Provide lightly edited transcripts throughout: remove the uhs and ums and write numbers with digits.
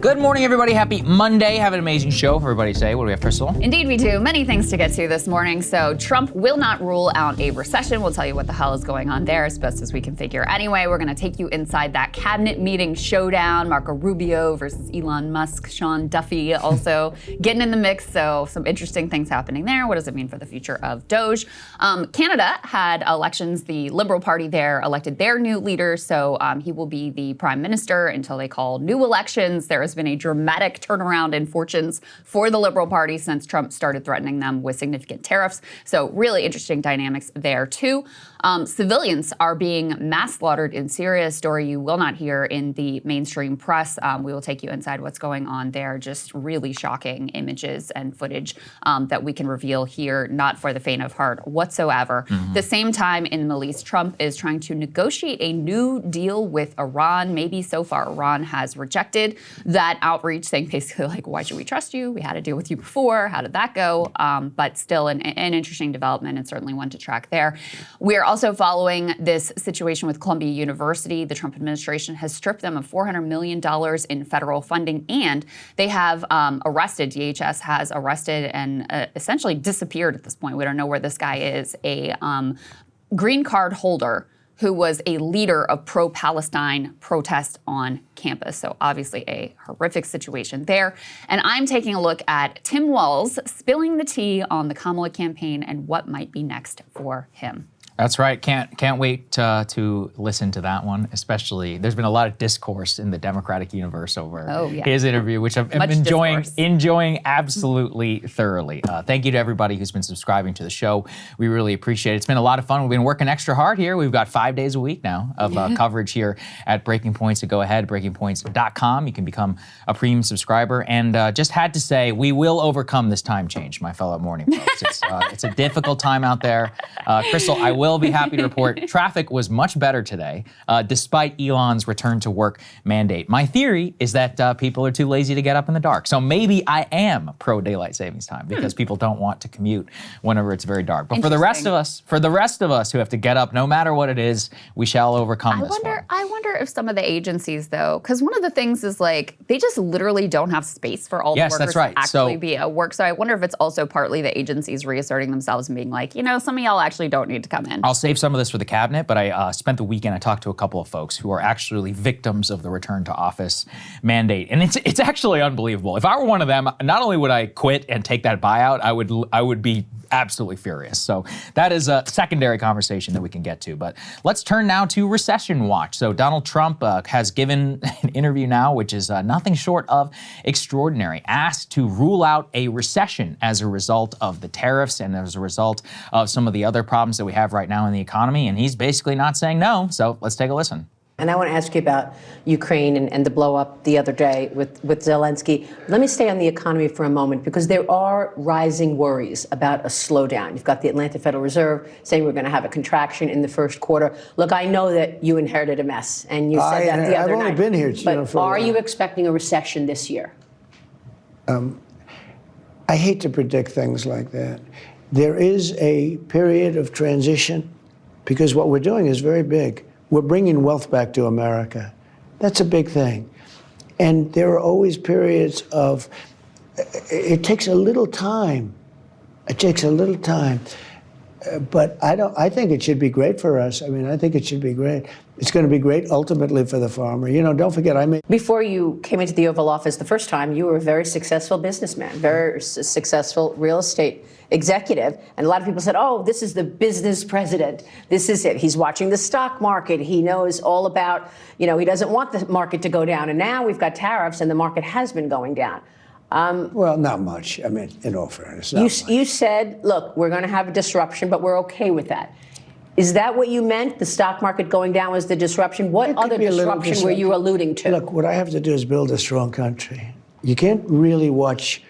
Good morning, everybody. Happy Monday. Have an amazing show. Everybody say, what do we have, Krystal? Indeed, we do. Many things to get to this morning. So Trump will not rule out a recession. We'll tell you what the hell is going on there as best as we can figure. Anyway, we're going to take you inside that cabinet meeting showdown. Marco Rubio versus Elon Musk. Sean Duffy also getting in the mix. So some interesting things happening there. What does it mean for the future of Doge? Canada had elections. The Liberal Party there elected their new leader. So he will be the prime minister until they call new elections. There has been a dramatic turnaround in fortunes for the Liberal Party since Trump started threatening them with significant tariffs. So really interesting dynamics there too. Civilians are being mass slaughtered in Syria, a story you will not hear in the mainstream press. We will take you inside what's going on there. Just really shocking images and footage that we can reveal here, not for the faint of heart whatsoever. The same time in the Middle East, Trump is trying to negotiate a new deal with Iran. Maybe so far Iran has rejected that outreach, saying basically like, why should we trust you? We had a deal with you before. How did that go? But still an interesting development and certainly one to track there. We're also following this situation with Columbia University. The Trump administration has stripped them of $400 million in federal funding, and they have arrested, DHS has arrested and essentially disappeared at this point. We don't know where this guy is, a green card holder who was a leader of pro-Palestine protests on campus. So obviously a horrific situation there. And I'm taking a look at Tim Walz spilling the tea on the Kamala campaign and what might be next for him. That's right. Can't wait to listen to that one. Especially, there's been a lot of discourse in the Democratic universe over his interview, which I'm enjoying absolutely thoroughly. Thank you to everybody who's been subscribing to the show. We really appreciate it. It's been a lot of fun. We've been working extra hard here. We've got 5 days a week now of coverage here at Breaking Points. So go ahead, breakingpoints.com. You can become a premium subscriber. And just had to say, we will overcome this time change, my fellow morning folks. It's a difficult time out there. Krystal, I will be happy to report traffic was much better today, despite Elon's return to work mandate. My theory is that people are too lazy to get up in the dark. So maybe I am pro daylight savings time because people don't want to commute whenever it's very dark. But for the rest of us who have to get up, no matter what it is, we shall overcome this one. I wonder if some of the agencies, though, because one of the things is like they just literally don't have space for all the workers to actually be at work. So I wonder if it's also partly the agencies reasserting themselves and being like, you know, some of y'all actually don't need to come in. I'll save some of this for the cabinet, but I spent the weekend, I talked to a couple of folks who are actually victims of the return to office mandate. And it's actually unbelievable. If I were one of them, not only would I quit and take that buyout, I would be absolutely furious. So that is a secondary conversation that we can get to. But let's turn now to Recession Watch. So Donald Trump has given an interview now, which is nothing short of extraordinary, asked to rule out a recession as a result of the tariffs and as a result of some of the other problems that we have right now in the economy. And he's basically not saying no. So let's take a listen. And I want to ask you about Ukraine and the blow up the other day with Zelensky. Let me stay on the economy for a moment, because there are rising worries about a slowdown. You've got the Atlanta Federal Reserve saying we're going to have a contraction in the first quarter. Look, I know that you inherited a mess, and you said that the other night. I've only been here, but are you expecting a recession this year? I hate to predict things like that. There is a period of transition, because what we're doing is very big. We're bringing wealth back to America. That's a big thing. And there are always periods of, it takes a little time. It takes a little time. But I think it should be great for us. I mean, I think it should be great. It's going to be great ultimately for the farmer. You know, don't forget, Before you came into the Oval Office the first time, you were a very successful businessman, very successful real estate executive. And a lot of people said, oh, this is the business president. This is it. He's watching the stock market. He knows all about, you know, he doesn't want the market to go down. And now we've got tariffs and the market has been going down. Well, not much. I mean, in all fairness, you said, look, we're going to have a disruption, but we're okay with that. Is that what you meant? The stock market going down was the disruption? What other disruption were you alluding to? Look, what I have to do is build a strong country. You can't really watch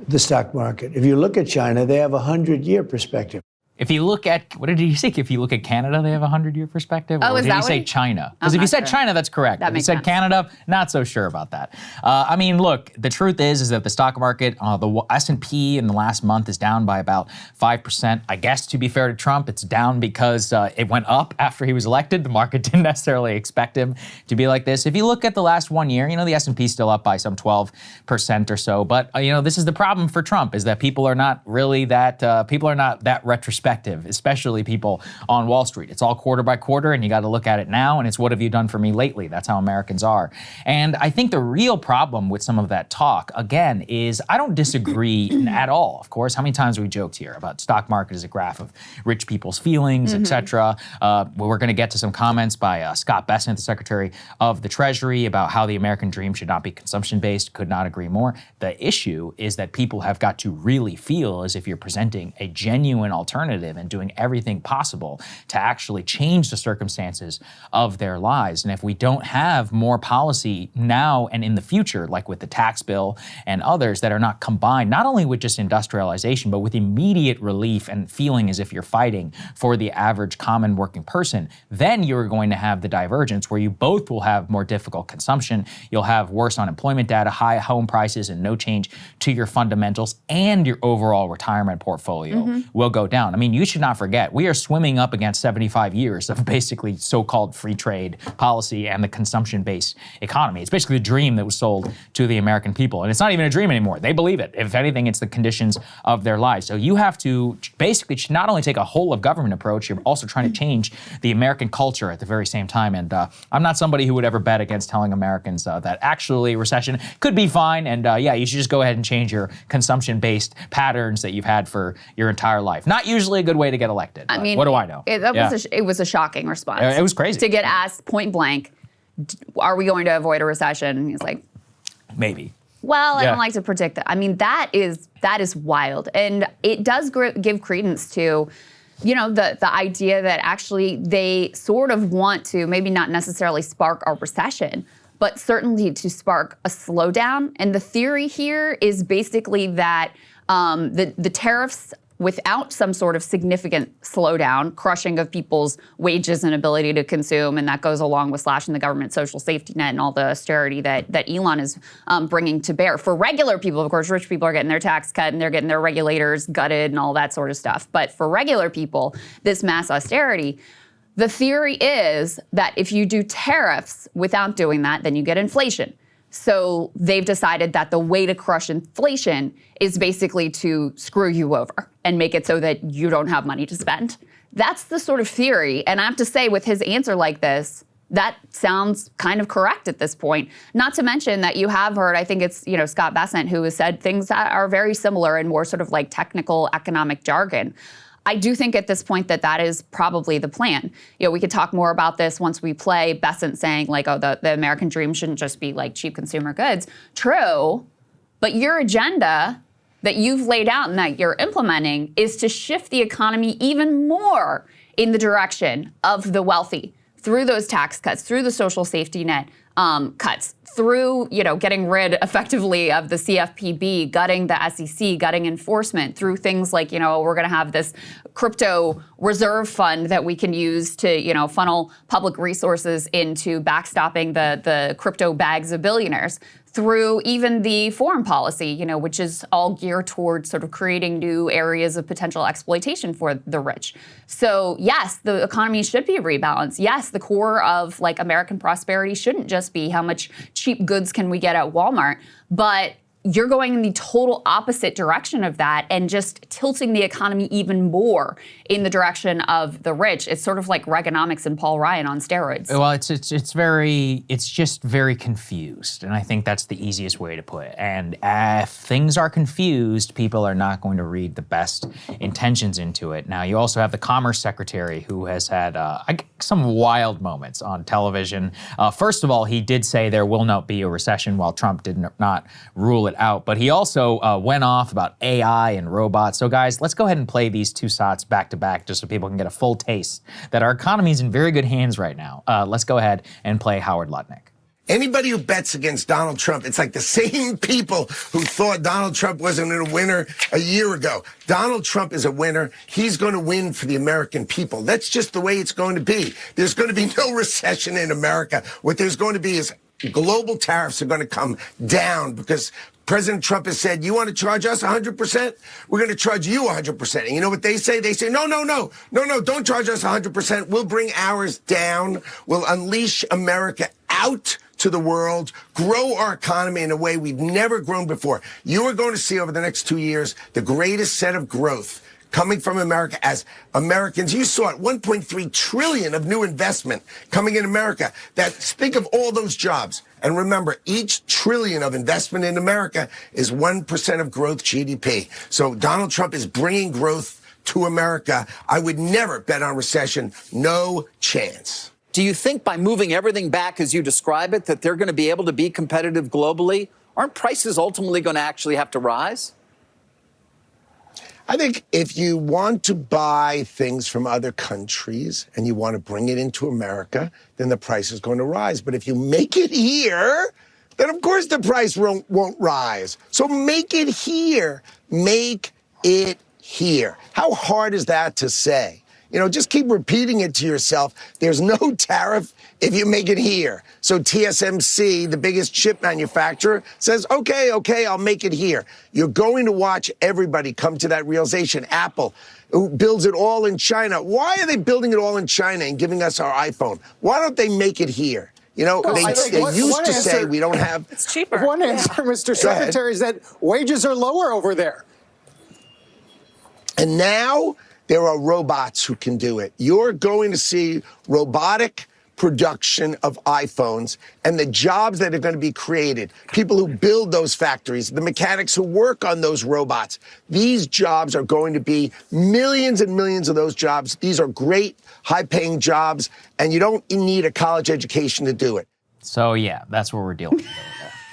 the stock market. If you look at China, they have a 100-year perspective. If you look at, what did you say? If you look at Canada, they have a 100-year perspective? Oh, or is did that you say what China? Because if you said China, that's correct. That if you makes said sense. Canada, not so sure about that. I mean, look, the truth is that the stock market, the S&P in the last month is down by about 5%. I guess to be fair to Trump, it's down because it went up after he was elected. The market didn't necessarily expect him to be like this. If you look at the last 1 year, the S&P is still up by some 12% or so. But, this is the problem for Trump, is that people are not that retrospective, especially people on Wall Street. It's all quarter by quarter, and you got to look at it now, and it's what have you done for me lately? That's how Americans are. And I think the real problem with some of that talk, again, is I don't disagree at all. Of course, how many times have we joked here about stock market as a graph of rich people's feelings, etc. We're going to get to some comments by Scott Bessent, the Secretary of the Treasury, about how the American dream should not be consumption-based. Could not agree more. The issue is that people have got to really feel as if you're presenting a genuine alternative and doing everything possible to actually change the circumstances of their lives. And if we don't have more policy now and in the future, like with the tax bill and others that are not combined, not only with just industrialization, but with immediate relief and feeling as if you're fighting for the average common working person, then you're going to have the divergence where you both will have more difficult consumption, you'll have worse unemployment data, high home prices, and no change to your fundamentals, and your overall retirement portfolio will go down. I mean, you should not forget, we are swimming up against 75 years of basically so-called free trade policy and the consumption-based economy. It's basically the dream that was sold to the American people. And it's not even a dream anymore. They believe it. If anything, it's the conditions of their lives. So you have to basically not only take a whole of government approach, you're also trying to change the American culture at the very same time. And I'm not somebody who would ever bet against telling Americans that actually recession could be fine. And you should just go ahead and change your consumption-based patterns that you've had for your entire life. Not usually a good way to get elected. I mean, what do I know? It was a shocking response. It was crazy. To get asked point blank, are we going to avoid a recession? He's like, maybe. Well, I don't like to predict that. I mean, that is wild. And it does give credence to, the idea that actually they sort of want to maybe not necessarily spark a recession, but certainly to spark a slowdown. And the theory here is basically that the tariffs, without some sort of significant slowdown, crushing of people's wages and ability to consume, and that goes along with slashing the government social safety net and all the austerity that Elon is bringing to bear. For regular people, of course, rich people are getting their tax cut and they're getting their regulators gutted and all that sort of stuff. But for regular people, this mass austerity, the theory is that if you do tariffs without doing that, then you get inflation. So they've decided that the way to crush inflation is basically to screw you over and make it so that you don't have money to spend. That's the sort of theory. And I have to say, with his answer like this, that sounds kind of correct at this point. Not to mention that you have heard, I think it's, Scott Bessent, who has said things that are very similar and more sort of like technical economic jargon. I do think at this point that is probably the plan. We could talk more about this once we play Bessent saying like, oh, the American dream shouldn't just be like cheap consumer goods. True, but your agenda that you've laid out and that you're implementing is to shift the economy even more in the direction of the wealthy through those tax cuts, through the social safety net cuts, through getting rid effectively of the CFPB, gutting the SEC, gutting enforcement, through things like we're going to have this crypto reserve fund that we can use to funnel public resources into backstopping the crypto bags of billionaires, through even the foreign policy, which is all geared towards sort of creating new areas of potential exploitation for the rich. So yes, the economy should be rebalanced. Yes, the core of like American prosperity shouldn't just be how much cheap goods can we get at Walmart, but you're going in the total opposite direction of that and just tilting the economy even more in the direction of the rich. It's sort of like Reaganomics and Paul Ryan on steroids. Well, it's just very confused, and I think that's the easiest way to put it. And if things are confused, people are not going to read the best intentions into it. Now, you also have the Commerce Secretary who has had some wild moments on television. First of all, he did say there will not be a recession while Trump did not rule it out, but he also went off about AI and robots. So guys, let's go ahead and play these two shots back to back just so people can get a full taste that our economy is in very good hands right now. Let's go ahead and play Howard Lutnick. Anybody who bets against Donald Trump, it's like the same people who thought Donald Trump wasn't a winner a year ago. Donald Trump is a winner. He's going to win for the American people. That's just the way it's going to be. There's going to be no recession in America. What there's going to be is global tariffs are going to come down because President Trump has said, you want to charge us 100%? We're going to charge you 100%. And you know what they say? They say, no, don't charge us 100%. We'll bring ours down. We'll unleash America out to the world, grow our economy in a way we've never grown before. You are going to see over the next 2 years the greatest set of growth coming from America as Americans. You saw it, 1.3 trillion of new investment coming in America. Think of all those jobs. And remember, each trillion of investment in America is 1% of growth GDP. So Donald Trump is bringing growth to America. I would never bet on recession. No chance. Do you think by moving everything back as you describe it, that they're going to be able to be competitive globally? Aren't prices ultimately going to actually have to rise? I think if you want to buy things from other countries and you want to bring it into America, then the price is going to rise. But if you make it here, then of course the price won't rise. So make it here. Make it here. How hard is that to say? You know, just keep repeating it to yourself. There's no tariff if you make it here. So TSMC, the biggest chip manufacturer, says, okay, I'll make it here. You're going to watch everybody come to that realization. Apple, who builds it all in China. Why are they building it all in China and giving us our iPhone? Why don't they make it here? You know, they used to say we don't have... It's cheaper. One answer, Mr. Secretary, is that wages are lower over there. And now there are robots who can do it. You're going to see robotic production of iPhones and the jobs that are going to be created, people who build those factories, the mechanics who work on those robots. These jobs are going to be millions and millions of those jobs. These are great, high-paying jobs, and you don't need a college education to do it. So, yeah, that's what we're dealing with.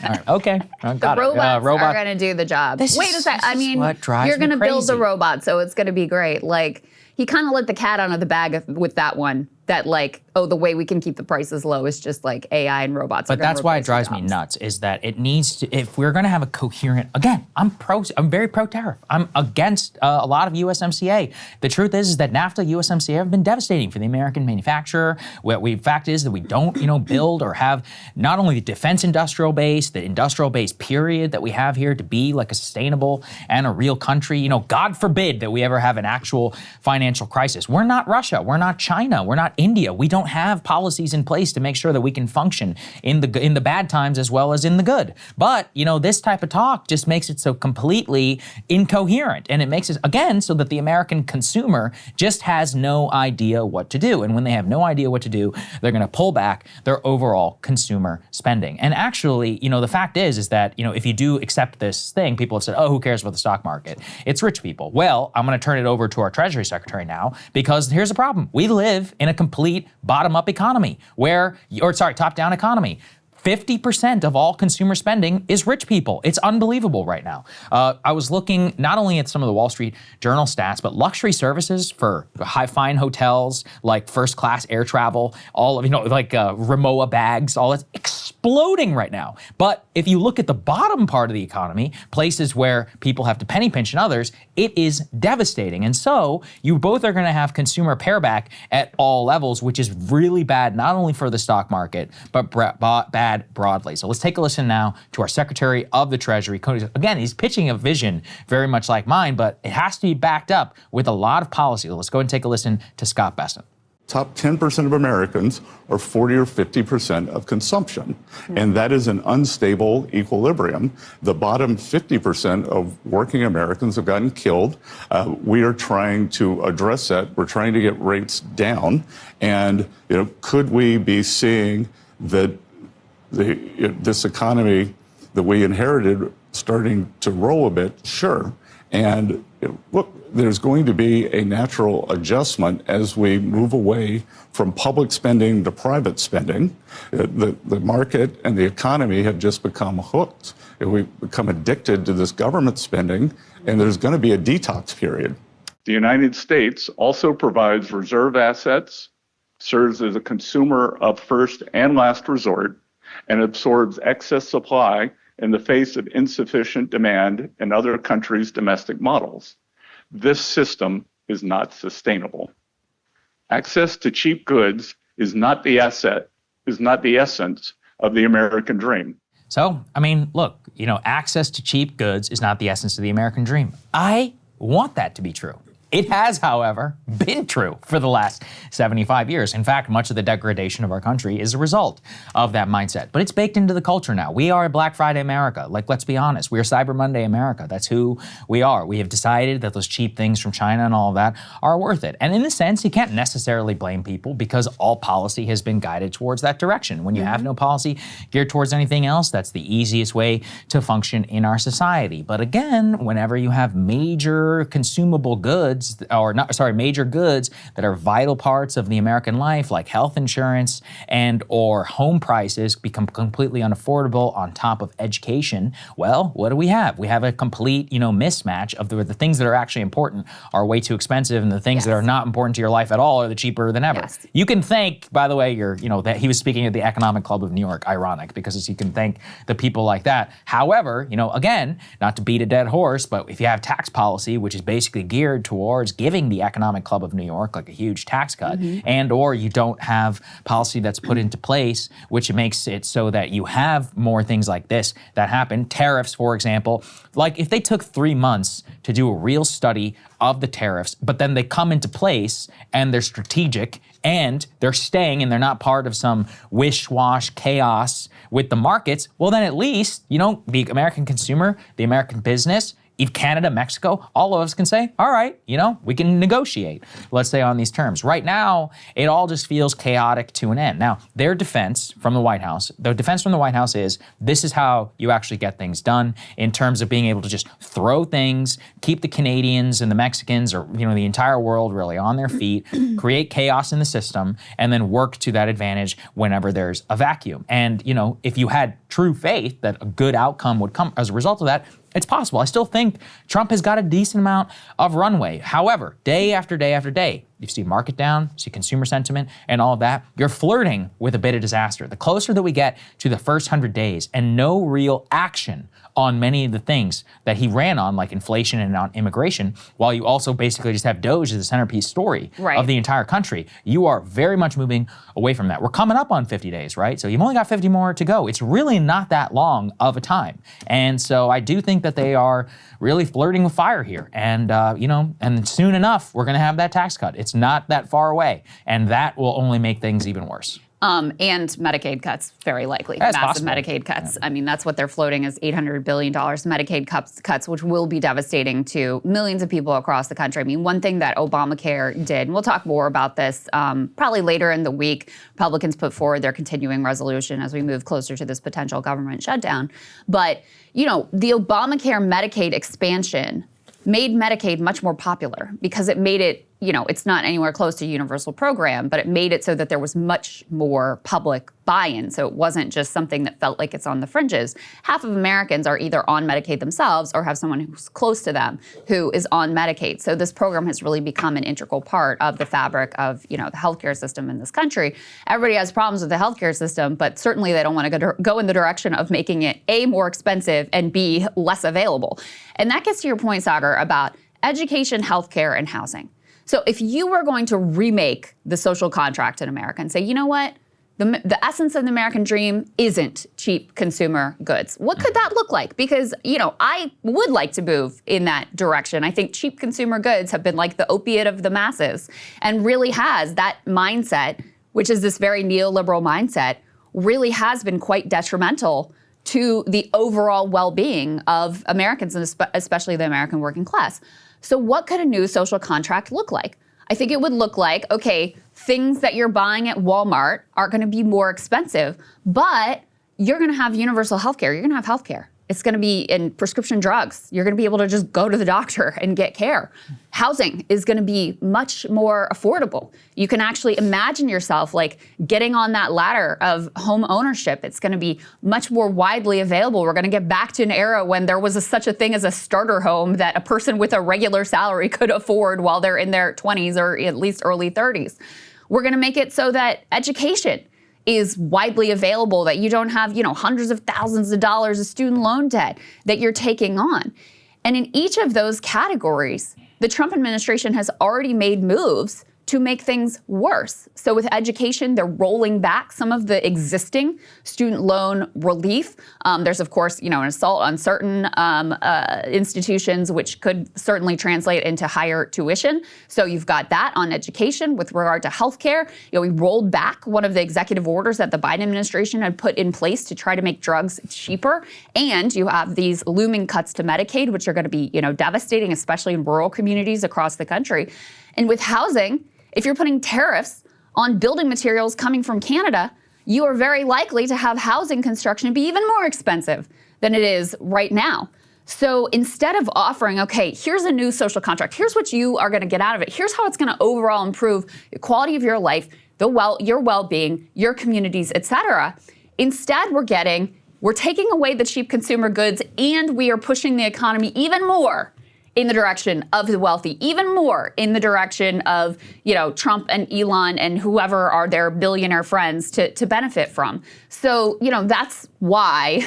All right. Okay. The robots are going to do the job. Wait a sec. I mean, you're going to build the robot, so it's going to be great. Like, he kind of let the cat out of the bag with that one. That like, oh, the way we can keep the prices low is just like AI and robots. But that's why it drives me nuts, is that it needs to, if we're going to have a coherent, again, I'm very pro-tariff. I'm against a lot of USMCA. The truth is that NAFTA, USMCA have been devastating for the American manufacturer. Fact is that we don't, build or have not only the defense industrial base, the industrial base period that we have here to be like a sustainable and a real country. God forbid that we ever have an actual financial crisis. We're not Russia. We're not China. We're not India. We don't have policies in place to make sure that we can function in the bad times as well as in the good. But, this type of talk just makes it so completely incoherent. And it makes it, again, so that the American consumer just has no idea what to do. And when they have no idea what to do, they're going to pull back their overall consumer spending. And actually, the fact is that, if you do accept this thing, people have said, oh, who cares about the stock market? It's rich people. Well, I'm going to turn it over to our Treasury Secretary now, because here's the problem. We live in a complete bottom-up economy top-down economy. 50% of all consumer spending is rich people. It's unbelievable right now. I was looking not only at some of the Wall Street Journal stats, but luxury services for fine hotels, like first-class air travel, all of, Rimowa bags, all that's exploding right now. But if you look at the bottom part of the economy, places where people have to penny pinch and others, it is devastating. And so you both are going to have consumer pareback at all levels, which is really bad, not only for the stock market, but bad broadly. So let's take a listen now to our Secretary of the Treasury. Again, he's pitching a vision very much like mine, but it has to be backed up with a lot of policy. Let's go and take a listen to Scott Bessent. Top 10% of Americans are 40 or 50% of consumption, and that is an unstable equilibrium. The bottom 50% of working Americans have gotten killed. We are trying to address that. We're trying to get rates down, and could we be seeing that this economy that we inherited starting to roll a bit? Sure. And look, there's going to be a natural adjustment as we move away from public spending to private spending. The market and the economy have just become hooked. We've become addicted to this government spending, and there's going to be a detox period. The United States also provides reserve assets, serves as a consumer of first and last resort, and absorbs excess supply in the face of insufficient demand in other countries' domestic models. This system is not sustainable. Access to cheap goods is not the essence of the American dream. So, I mean, look, access to cheap goods is not the essence of the American dream. I want that to be true. It has, however, been true for the last 75 years. In fact, much of the degradation of our country is a result of that mindset. But it's baked into the culture now. We are Black Friday America. Like, let's be honest. We are Cyber Monday America. That's who we are. We have decided that those cheap things from China and all of that are worth it. And in a sense, you can't necessarily blame people because all policy has been guided towards that direction. When you have no policy geared towards anything else, that's the easiest way to function in our society. But again, whenever you have major consumable goods, major goods that are vital parts of the American life, like health insurance or home prices, become completely unaffordable on top of education. Well, what do we have? We have a complete, mismatch of the things that are actually important are way too expensive, and the things that are not important to your life at all are the cheaper than ever. Yes. You can thank, by the way, that he was speaking at the Economic Club of New York. Ironic, because you can thank the people like that. However, again, not to beat a dead horse, but if you have tax policy, which is basically geared towards giving the Economic Club of New York like a huge tax cut, and or you don't have policy that's put into place, which makes it so that you have more things like this that happen. Tariffs, for example, like if they took 3 months to do a real study of the tariffs, but then they come into place and they're strategic and they're staying and they're not part of some wish-wash chaos with the markets, well then at least, the American consumer, the American business, if Canada, Mexico, all of us can say, all right, we can negotiate, let's say, on these terms. Right now, it all just feels chaotic to an end. Now, their defense from the White House is, this is how you actually get things done in terms of being able to just throw things, keep the Canadians and the Mexicans, or the entire world really on their feet, create chaos in the system, and then work to that advantage whenever there's a vacuum. And, if you had true faith that a good outcome would come as a result of that, it's possible. I still think Trump has got a decent amount of runway. However, day after day after day, you see market down, you see consumer sentiment and all of that, you're flirting with a bit of disaster. The closer that we get to the first 100 days and no real action on many of the things that he ran on, like inflation and on immigration, while you also basically just have Doge as the centerpiece story of the entire country, you are very much moving away from that. We're coming up on 50 days, right? So you've only got 50 more to go. It's really not that long of a time. And so I do think that they are really flirting with fire here. And, and soon enough, we're going to have that tax cut. It's not that far away. And that will only make things even worse. And Medicaid cuts, very likely. That's massive possible. Medicaid cuts. Yeah. I mean, that's what they're floating as $800 billion Medicaid cuts, which will be devastating to millions of people across the country. I mean, one thing that Obamacare did, and we'll talk more about this probably later in the week, Republicans put forward their continuing resolution as we move closer to this potential government shutdown. But, the Obamacare Medicaid expansion made Medicaid much more popular because it made it, it's not anywhere close to a universal program, but it made it so that there was much more public buy-in. So it wasn't just something that felt like it's on the fringes. Half of Americans are either on Medicaid themselves or have someone who's close to them who is on Medicaid. So this program has really become an integral part of the fabric of, the healthcare system in this country. Everybody has problems with the healthcare system, but certainly they don't want to go in the direction of making it A, more expensive, and B, less available. And that gets to your point, Saagar, about education, healthcare, and housing. So if you were going to remake the social contract in America and say, you know what, the essence of the American dream isn't cheap consumer goods, what could that look like? Because, I would like to move in that direction. I think cheap consumer goods have been like the opiate of the masses, and really has that mindset, which is this very neoliberal mindset, really has been quite detrimental to the overall well-being of Americans, and especially the American working class. So what could a new social contract look like? I think it would look like, okay, things that you're buying at Walmart are going to be more expensive, but you're going to have universal health care. You're going to have health care. It's going to be in prescription drugs. You're going to be able to just go to the doctor and get care. Housing is going to be much more affordable. You can actually imagine yourself like getting on that ladder of home ownership. It's going to be much more widely available. We're going to get back to an era when there was such a thing as a starter home that a person with a regular salary could afford while they're in their 20s or at least early 30s. We're going to make it so that education is widely available, that you don't have, hundreds of thousands of dollars of student loan debt that you're taking on. And in each of those categories, the Trump administration has already made moves to make things worse. So with education, they're rolling back some of the existing student loan relief. There's, of course, an assault on certain institutions, which could certainly translate into higher tuition. So you've got that on education. With regard to healthcare, we rolled back one of the executive orders that the Biden administration had put in place to try to make drugs cheaper. And you have these looming cuts to Medicaid, which are going to be, devastating, especially in rural communities across the country. And with housing, if you're putting tariffs on building materials coming from Canada, you are very likely to have housing construction be even more expensive than it is right now. So instead of offering, okay, here's a new social contract, here's what you are going to get out of it, here's how it's going to overall improve the quality of your life, your well-being, your communities, et cetera, instead we're taking away the cheap consumer goods, and we are pushing the economy even more in the direction of the wealthy, even more in the direction of, Trump and Elon and whoever are their billionaire friends to benefit from. So, that's why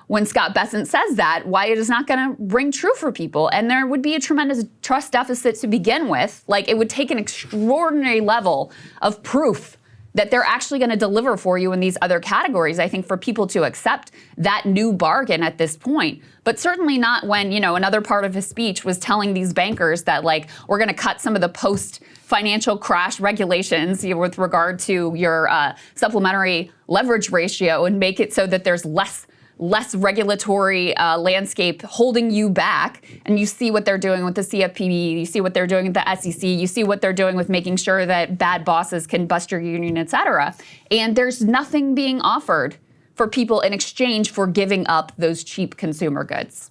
when Scott Bessent says that, why it is not going to ring true for people. And there would be a tremendous trust deficit to begin with. Like, it would take an extraordinary level of proof that they're actually going to deliver for you in these other categories, I think, for people to accept that new bargain at this point. But certainly not when, another part of his speech was telling these bankers that, we're going to cut some of the post-financial crash regulations with regard to your supplementary leverage ratio and make it so that there's less regulatory landscape holding you back. And you see what they're doing with the CFPB, you see what they're doing with the SEC, you see what they're doing with making sure that bad bosses can bust your union, et cetera. And there's nothing being offered for people in exchange for giving up those cheap consumer goods.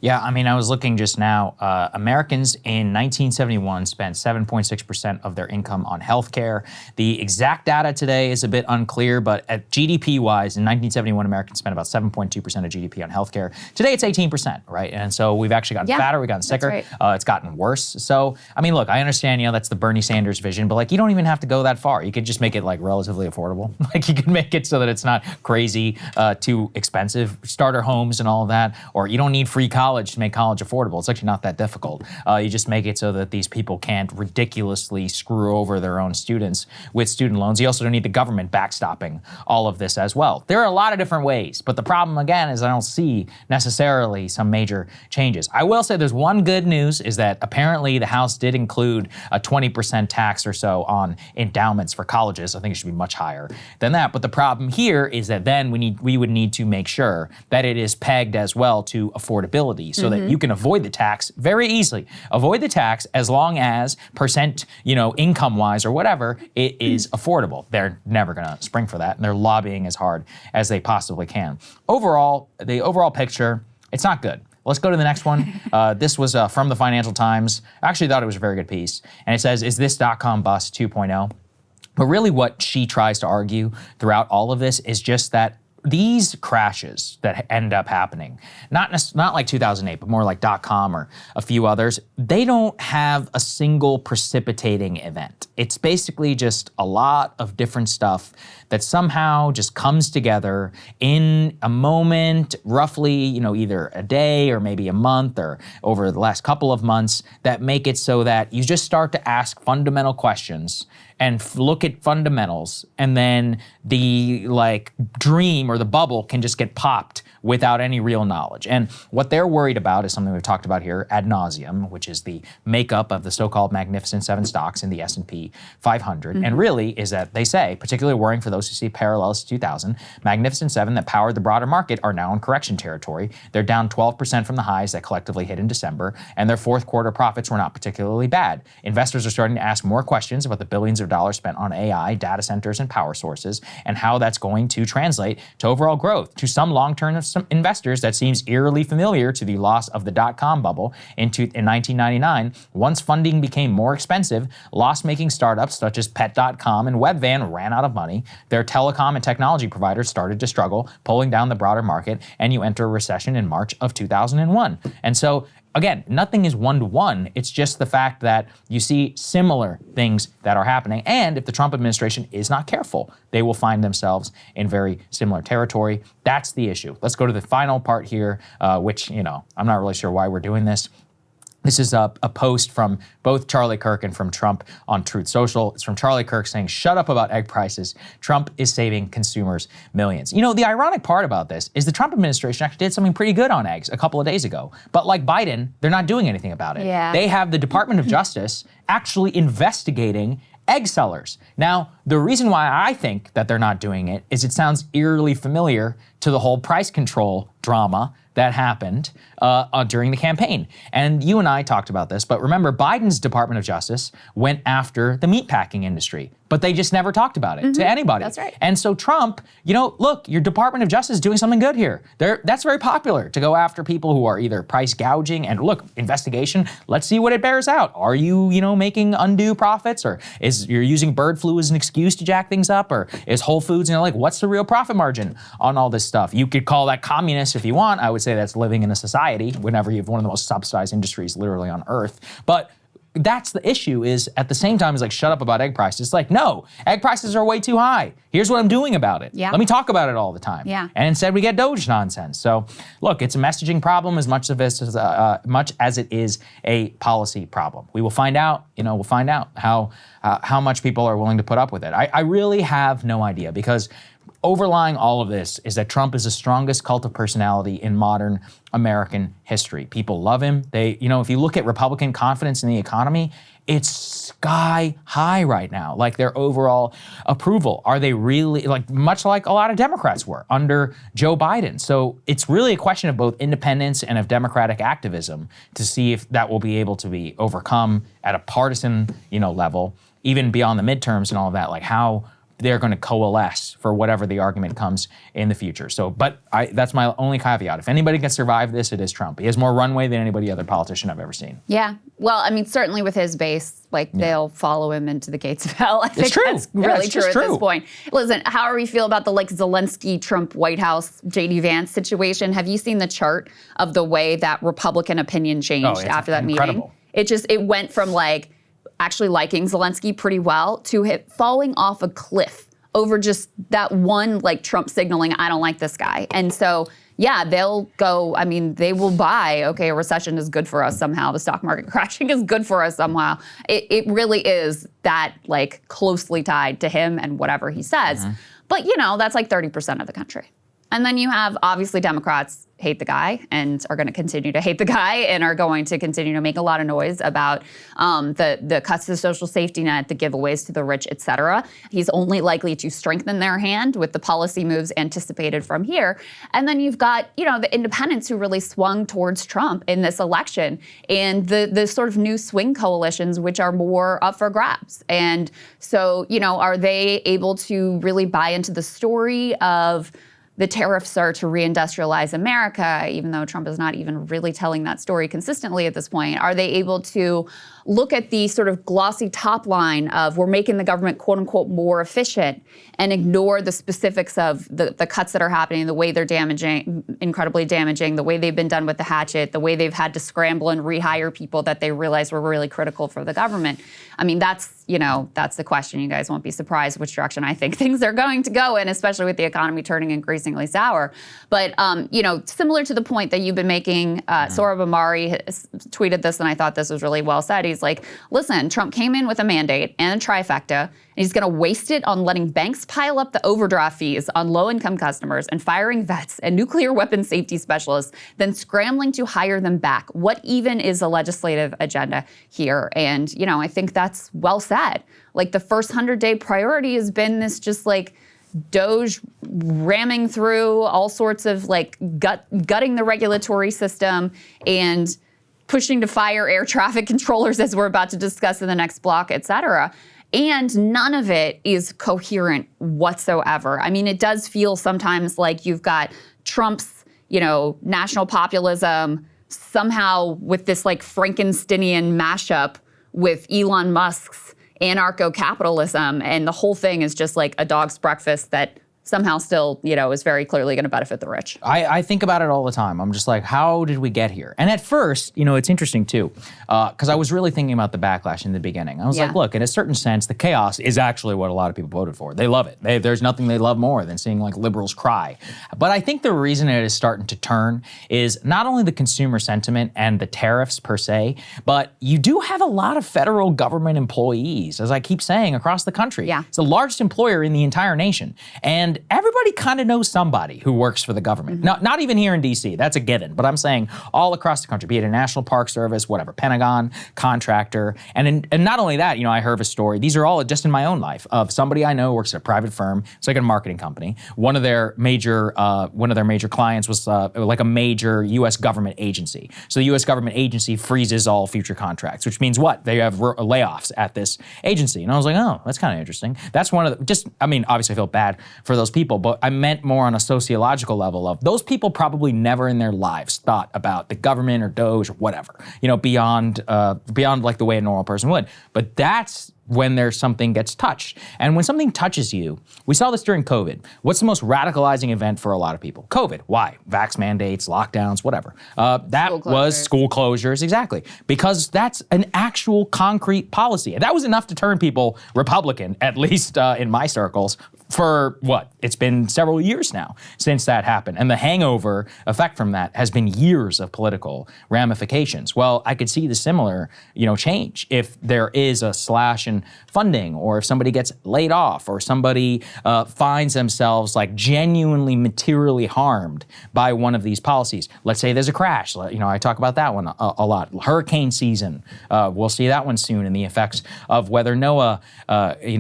Yeah, I was looking just now. Americans in 1971 spent 7.6% of their income on healthcare. The exact data today is a bit unclear, but at GDP-wise, in 1971, Americans spent about 7.2% of GDP on healthcare. Today, it's 18%, right? And so we've actually gotten fatter, we've gotten sicker. Right. It's gotten worse. So, look, I understand, that's the Bernie Sanders vision, but you don't even have to go that far. You could just make it relatively affordable. You could make it so that it's not crazy, too expensive. Starter homes and all of that, or you don't need free college to make college affordable. It's actually not that difficult. You just make it so that these people can't ridiculously screw over their own students with student loans. You also don't need the government backstopping all of this as well. There are a lot of different ways, but the problem again is I don't see necessarily some major changes. I will say there's one good news is that apparently the House did include a 20% tax or so on endowments for colleges. I think it should be much higher than that. But the problem here is that then we would need to make sure that it is pegged as well to affordability, so that you can avoid the tax very easily. Avoid the tax as long as percent, income-wise or whatever, it is affordable. They're never going to spring for that, and they're lobbying as hard as they possibly can. Overall, the overall picture, it's not good. Let's go to the next one. This was from the Financial Times. I actually thought it was a very good piece. And it says, is this .com bust 2.0? But really what she tries to argue throughout all of this is just that these crashes that end up happening, not like 2008, but more like .com or a few others, they don't have a single precipitating event. It's basically just a lot of different stuff that somehow just comes together in a moment, roughly, either a day or maybe a month or over the last couple of months, that make it so that you just start to ask fundamental questions and look at fundamentals, and then the dream or the bubble can just get popped without any real knowledge. And what they're worried about is something we've talked about here ad nauseum, which is the makeup of the so-called Magnificent Seven stocks in the S&P 500. And really is that they say, particularly worrying for those who see parallels to 2000, Magnificent Seven that powered the broader market are now in correction territory. They're down 12% from the highs that collectively hit in December, and their fourth quarter profits were not particularly bad. Investors are starting to ask more questions about the billions of dollars spent on AI, data centers, and power sources, and how that's going to translate to overall growth. To some long-term investors, that seems eerily familiar to the loss of the dot-com bubble in 1999. Once funding became more expensive, loss-making startups such as Pet.com and Webvan ran out of money. Their telecom and technology providers started to struggle, pulling down the broader market, and you enter a recession in March of 2001. And so again, nothing is one-to-one. It's just the fact that you see similar things that are happening. And if the Trump administration is not careful, they will find themselves in very similar territory. That's the issue. Let's go to the final part here, which, I'm not really sure why we're doing this. This is a post from both Charlie Kirk and from Trump on Truth Social. It's from Charlie Kirk saying, "Shut up about egg prices. Trump is saving consumers millions." The ironic part about this is the Trump administration actually did something pretty good on eggs a couple of days ago. But like Biden, they're not doing anything about it. Yeah. They have the Department of Justice actually investigating egg sellers. Now, the reason why I think that they're not doing it is it sounds eerily familiar to the whole price control drama that happened during the campaign. And you and I talked about this, but remember, Biden's Department of Justice went after the meatpacking industry, but they just never talked about it to anybody. That's right. And so Trump, look, your Department of Justice is doing something good here. That's very popular, to go after people who are either price gouging and look, investigation, let's see what it bears out. Are you, making undue profits, or you're using bird flu as an excuse to jack things up, or is Whole Foods, what's the real profit margin on all this stuff? You could call that communist if you want. I would say that's living in a society whenever you have one of the most subsidized industries literally on earth. But that's the issue, is at the same time, it's like, shut up about egg prices. It's like, no, egg prices are way too high. Here's what I'm doing about it. Yeah. Let me talk about it all the time. Yeah. And instead we get Doge nonsense. So look, it's a messaging problem as much as it is a policy problem. We will find out, we'll find out how much people are willing to put up with it. I really have no idea, because overlying all of this is that Trump is the strongest cult of personality in modern American history. People love him. If you look at Republican confidence in the economy, it's sky high right now. Like their overall approval. Are they really, much like a lot of Democrats were under Joe Biden? So it's really a question of both independence and of Democratic activism to see if that will be able to be overcome at a partisan, level, even beyond the midterms and all of that, like how they're going to coalesce for whatever the argument comes in the future. So, but that's my only caveat. If anybody can survive this, it is Trump. He has more runway than anybody other politician I've ever seen. Yeah. Well, certainly with his base, they'll follow him into the gates of hell. I think that's really true at this point. Listen, how we feel about the Zelensky-Trump White House, J.D. Vance situation? Have you seen the chart of the way that Republican opinion changed after that meeting? It went from actually liking Zelensky pretty well to falling off a cliff over just that one Trump signaling, I don't like this guy. And so, yeah, they'll go, they will buy, okay, a recession is good for us somehow. The stock market crashing is good for us somehow. It really is that closely tied to him and whatever he says. But, that's 30% of the country. And then you have, obviously, Democrats hate the guy and are going to continue to hate the guy and are going to continue to make a lot of noise about the cuts to the social safety net, the giveaways to the rich, et cetera. He's only likely to strengthen their hand with the policy moves anticipated from here. And then you've got, the independents who really swung towards Trump in this election, and the sort of new swing coalitions, which are more up for grabs. And so, are they able to really buy into the story of the tariffs are to reindustrialize America, even though Trump is not even really telling that story consistently at this point? Are they able to look at the sort of glossy top line of we're making the government, quote unquote, more efficient and ignore the specifics of the cuts that are happening, the way they're incredibly damaging, the way they've been done with the hatchet, the way they've had to scramble and rehire people that they realized were really critical for the government? That's the question. You guys won't be surprised which direction I think things are going to go in, especially with the economy turning increasingly sour. But, similar to the point that you've been making, Sohrab Ahmari tweeted this, and I thought this was really well said. He's like, listen, Trump came in with a mandate and a trifecta, and he's going to waste it on letting banks pile up the overdraft fees on low-income customers and firing vets and nuclear weapons safety specialists, then scrambling to hire them back. What even is the legislative agenda here? And, I think that's well said. The first 100-day priority has been this just Doge ramming through all sorts of gutting the regulatory system and pushing to fire air traffic controllers, as we're about to discuss in the next block, et cetera. And none of it is coherent whatsoever. It does feel sometimes like you've got Trump's, national populism somehow with this Frankensteinian mashup with Elon Musk's anarcho-capitalism, and the whole thing is just a dog's breakfast that somehow still, is very clearly going to benefit the rich. I think about it all the time. I'm just like, how did we get here? And at first, it's interesting too, because I was really thinking about the backlash in the beginning. I was like, look, in a certain sense, the chaos is actually what a lot of people voted for. They love it. There's nothing they love more than seeing like liberals cry. But I think the reason it is starting to turn is not only the consumer sentiment and the tariffs per se, but you do have a lot of federal government employees, as I keep saying, across the country. Yeah. It's the largest employer in the entire nation. And everybody kind of knows somebody who works for the government. Not even here in DC, that's a given, but I'm saying all across the country, be it a National Park Service, whatever, Pentagon, contractor. And not only that, I heard of a story, these are all just in my own life, of somebody I know works at a private firm. It's like a marketing company. One of their major clients was like a major US government agency. So the US government agency freezes all future contracts, which means what? They have layoffs at this agency. And I was like, oh, that's kind of interesting. That's one of the, obviously I feel bad for those people, but I meant more on a sociological level of those people probably never in their lives thought about the government or DOGE or whatever, beyond like the way a normal person would. But that's when there's something gets touched. And when something touches you, we saw this during COVID. What's the most radicalizing event for a lot of people? COVID. Why? Vax mandates, lockdowns, whatever. That was school closures, exactly. Because that's an actual concrete policy. And that was enough to turn people Republican, at least in my circles, for what? It's been several years now since that happened. And the hangover effect from that has been years of political ramifications. Well, I could see the similar, change if there is a slash in funding, or if somebody gets laid off, or somebody finds themselves like genuinely materially harmed by one of these policies. Let's say there's a crash. I talk about that one a lot. Hurricane season. We'll see that one soon, and the effects of whether NOAA,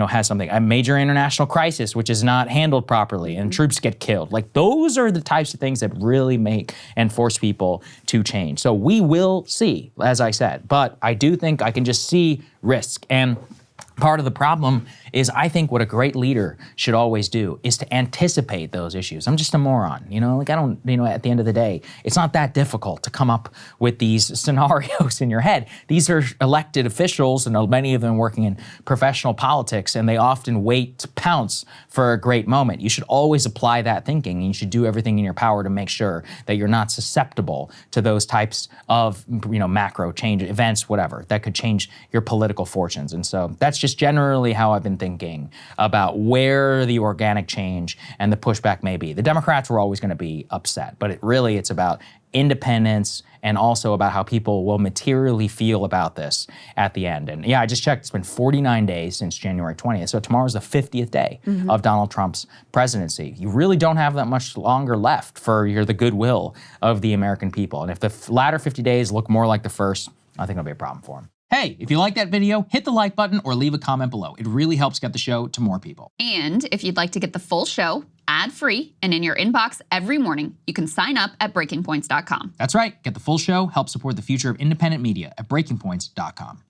has something, a major international crisis, which is not handled properly, and troops get killed. Like, those are the types of things that really make and force people to change. So we will see, as I said, but I do think I can just see risk. And part of the problem is, I think what a great leader should always do is to anticipate those issues. I'm just a moron, I don't, at the end of the day, it's not that difficult to come up with these scenarios in your head. These are elected officials, and many of them working in professional politics, and they often wait to pounce for a great moment. You should always apply that thinking, and you should do everything in your power to make sure that you're not susceptible to those types of, macro change events, whatever, that could change your political fortunes. And so that's just generally how I've been thinking about where the organic change and the pushback may be. The Democrats were always going to be upset, but it's about independence, and also about how people will materially feel about this at the end. And yeah, I just checked, it's been 49 days since January 20th. So tomorrow's the 50th day of Donald Trump's presidency. You really don't have that much longer left for the goodwill of the American people. And if the latter 50 days look more like the first, I think it'll be a problem for him. Hey, if you like that video, hit the like button or leave a comment below. It really helps get the show to more people. And if you'd like to get the full show ad-free and in your inbox every morning, you can sign up at breakingpoints.com. That's right. Get the full show, help support the future of independent media at breakingpoints.com.